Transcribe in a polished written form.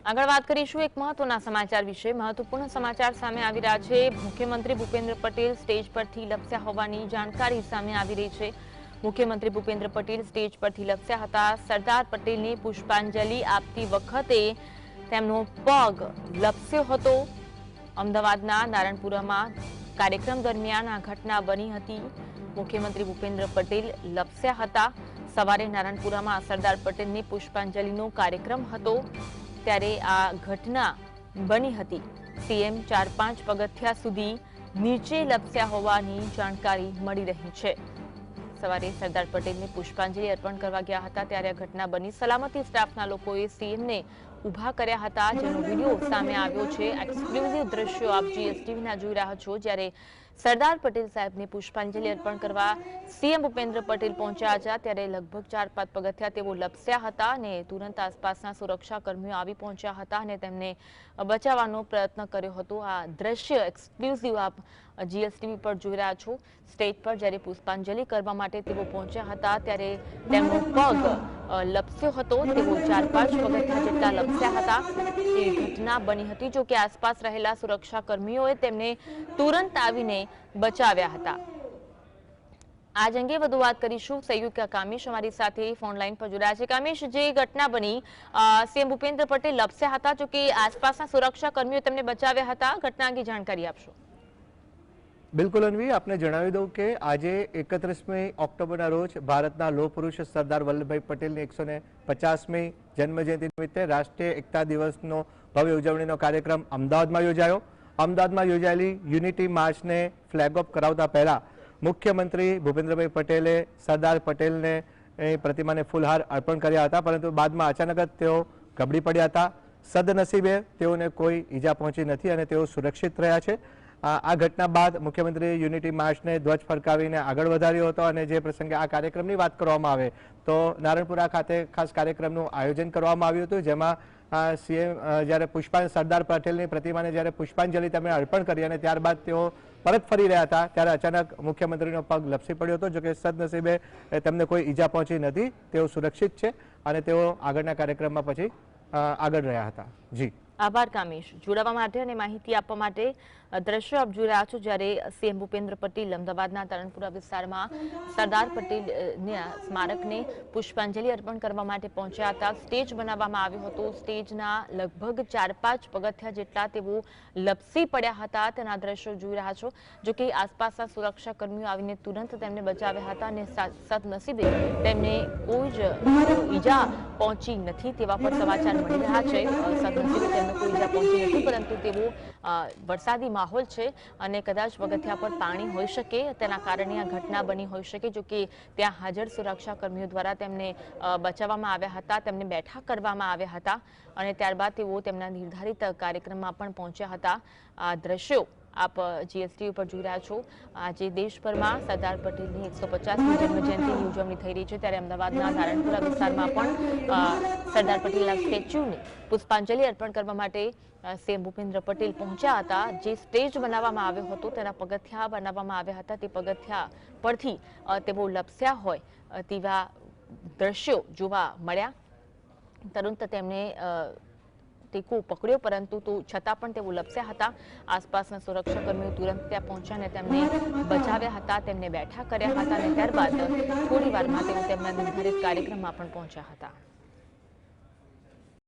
આગળ વાત કરીશું એક મહત્વના સમાચાર વિશે। મહત્વપૂર્ણ સમાચાર સામે આવી રહ્યા છે। મુખ્યમંત્રી ભૂપેન્દ્ર પટેલ સ્ટેજ પરથી લપસ્યા હોવાની જાણકારી સામે આવી રહી છે। મુખ્યમંત્રી ભૂપેન્દ્ર પટેલ સ્ટેજ પરથી લપસ્યા હતા। સરદાર પટેલને પુષ્પાંજલિ આપતી વખતે તેમનો પગ લપસ્યો હતો। અમદાવાદના નારણપુરામાં કાર્યક્રમ દરમિયાન આ ઘટના બની હતી। મુખ્યમંત્રી ભૂપેન્દ્ર પટેલ લપસ્યા હતા। સવારે નારણપુરામાં સરદાર પટેલને પુષ્પાંજલિનો કાર્યક્રમ હતો, ત્યારે આ ઘટના બની હતી। સીએમ 4-5 પગથિયા સુધી નીચે લપસ્યા હોવાની જાણકારી મળી રહી છે। સવારે સરદાર પટેલને પુષ્પાંજલિ અર્પણ કરવા ગયા હતા ત્યારે આ ઘટના બની। સલામતી સ્ટાફના લોકોએ સીએમને ઉભા કર્યા હતા, જેનો વિડીયો સામે આવ્યો છે। એક્સક્લુઝિવ દ્રશ્યો આપ જીએસટીવીના જોઈ રહ્યા છો, જ્યારે સરદાર પટેલ સાહેબને પુષ્પાંજલિ અર્પણ કરવા સીએમ ભૂપેન્દ્ર પટેલ પહોંચ્યા હતા ત્યારે લગભગ 4-5 પગથિયા તેઓ લપસ્યા હતા અને તુરંત આસપાસના સુરક્ષા કર્મીઓ આવી પહોંચ્યા હતા અને તેમને બચાવવાનો પ્રયત્ન કર્યો હતો। આ દ્રશ્ય એક્સક્લુઝિવ આપ જીએસટીવી પર જોઈ રહ્યા છો। સ્ટેજ પર જ્યારે પુષ્પાંજલિ કરવા માટે તેઓ પહોંચ્યા હતા ત્યારે તેમનો પગ લપસ્યો હતો। તેઓ 4-5 પગથિયા જેટલા લપસ્યા હતા એ ઘટના બની હતી। જો કે આસપાસ રહેલા સુરક્ષા કર્મીઓએ તેમને તુરંત આવીને બચાવ્યા હતા। આજ અંગે વધુ વાત કરીશું। સહયોગી કામેશ અમારી સાથે ફોન લાઈન પર જોડાયા છે। કામેશ, જે ઘટના બની, સીએમ ભૂપેન્દ્ર પટેલ લપસ્યા હતા, જો કે આસપાસના સુરક્ષા કર્મીઓ તેમને બચાવ્યા હતા, ઘટના અંગે જાણકારી આપશો। બિલકુલ અન્વી, આપને જણાવી દઉં કે આજે 31મી ઓક્ટોબરના રોજ ભારતના લોહ પુરુષ સરદાર વલ્લભભાઈ પટેલની 150મી જન્મજયંતિ નિમિત્તે રાષ્ટ્રીય એકતા દિવસનો ભવ્ય ઉજવણીનો કાર્યક્રમ અમદાવાદમાં યોજાયો। અમદાવાદમાં યોજાયેલી યુનિટી માર્ચને ફ્લેગ ઓફ કરાવતા પહેલા મુખ્યમંત્રી ભૂપેન્દ્રભાઈ પટેલે સરદાર પટેલને પ્રતિમાને ફૂલહાર અર્પણ કર્યા હતા, પરંતુ બાદમાં અચાનક જ તેઓ ગબડી પડ્યા હતા। સદનસીબે તેઓને કોઈ ઈજા પહોંચી નથી અને તેઓ સુરક્ષિત રહ્યા છે। આ ઘટના બાદ મુખ્યમંત્રીએ યુનિટી માર્ચને ધ્વજ ફરકાવીને આગળ વધાર્યો હતો અને જે પ્રસંગે આ કાર્યક્રમની વાત કરવામાં આવે તો નારણપુરા ખાતે ખાસ કાર્યક્રમનું આયોજન કરવામાં આવ્યું હતું, જેમાં સીએમ જ્યારે સરદાર પટેલની પ્રતિમાને જ્યારે પુષ્પાંજલિ તેમણે અર્પણ કરી અને ત્યારબાદ તેઓ પરત ફરી રહ્યા હતા ત્યારે અચાનક મુખ્યમંત્રીનો પગ લપસી પડ્યો હતો। જોકે સદનસીબે તેમને કોઈ ઈજા પહોંચી નથી, તેઓ સુરક્ષિત છે અને તેઓ આગળના કાર્યક્રમમાં પછી આગળ રહ્યા હતા। જી આભાર કામેશ, જોડાવા માટે અને માહિતી આપવા માટે। દ્રશ્યો આપ જોઈ રહ્યા છો, જ્યારે સીએમ ભૂપેન્દ્ર પટેલ અમદાવાદના તરણપુરા વિસ્તારમાં સરદાર પટેલના સ્મારકને પુષ્પાંજલિ અર્પણ કરવા માટે પહોંચ્યા હતા। સ્ટેજ બનાવવામાં આવ્યો હતો, સ્ટેજના લગભગ 4-5 પગથિયા જેટલા તેઓ લપસી પડ્યા હતા, તેના દ્રશ્યો જોઈ રહ્યા છો। જો કે આસપાસના સુરક્ષા કર્મીઓ આવીને તુરંત તેમને બચાવ્યા હતા અને સદનસીબે તેમને કોઈ જ ઈજા પહોંચી નથી તેવા પણ સમાચાર મળી રહ્યા છે। સદનસીબે તેમને કોઈ ઈજા પહોંચી નથી, પરંતુ તેઓ વરસાદી માહોલ છે અને કદાચ પગથિયા પર પાણી હોઈ શકે, તેના કારણે આ ઘટના બની હોઈ શકે। જો કે ત્યાં હાજર સુરક્ષા કર્મીઓ દ્વારા તેમને બચાવવામાં આવ્યા હતા, તેમને બેઠા કરવામાં આવ્યા હતા અને ત્યારબાદ તેઓ તેમના નિર્ધારિત કાર્યક્રમમાં પણ પહોંચ્યા હતા। આ દ્રશ્યો આપ જીએસટીવી પર જોઈ રહ્યા છો। આજે દેશભરમાં સરદાર પટેલની 150મી જન્મજયંતિની ઉજવણી થઈ રહી છે, ત્યારે અમદાવાદના નારણપુરા વિસ્તારમાં પણ સરદાર પટેલના સ્ટેચ્યુને પુષ્પાંજલિ અર્પણ કરવા માટે સીએમ ભૂપેન્દ્ર પટેલ પહોંચ્યા હતા। જે સ્ટેજ બનાવવામાં આવ્યો હતો, તેના પગથિયા બનાવવામાં આવ્યા હતા, તે પગથિયા પરથી તેઓ લપસ્યા હોય તેવા દ્રશ્યો જોવા મળ્યા। તુરંત તેમને ટેકો પકડ્યો, પરંતુ છતાં પણ તેઓ લપસ્યા હતા। આસપાસના સુરક્ષા કર્મીઓ તુરંત ત્યાં પહોંચ્યા અને તેમને બચાવ્યા હતા, તેમને બેઠા કર્યા હતા અને ત્યારબાદ થોડી વારમાં તેઓ તેમના નિર્ધારિત કાર્યક્રમમાં પણ પહોંચ્યા હતા।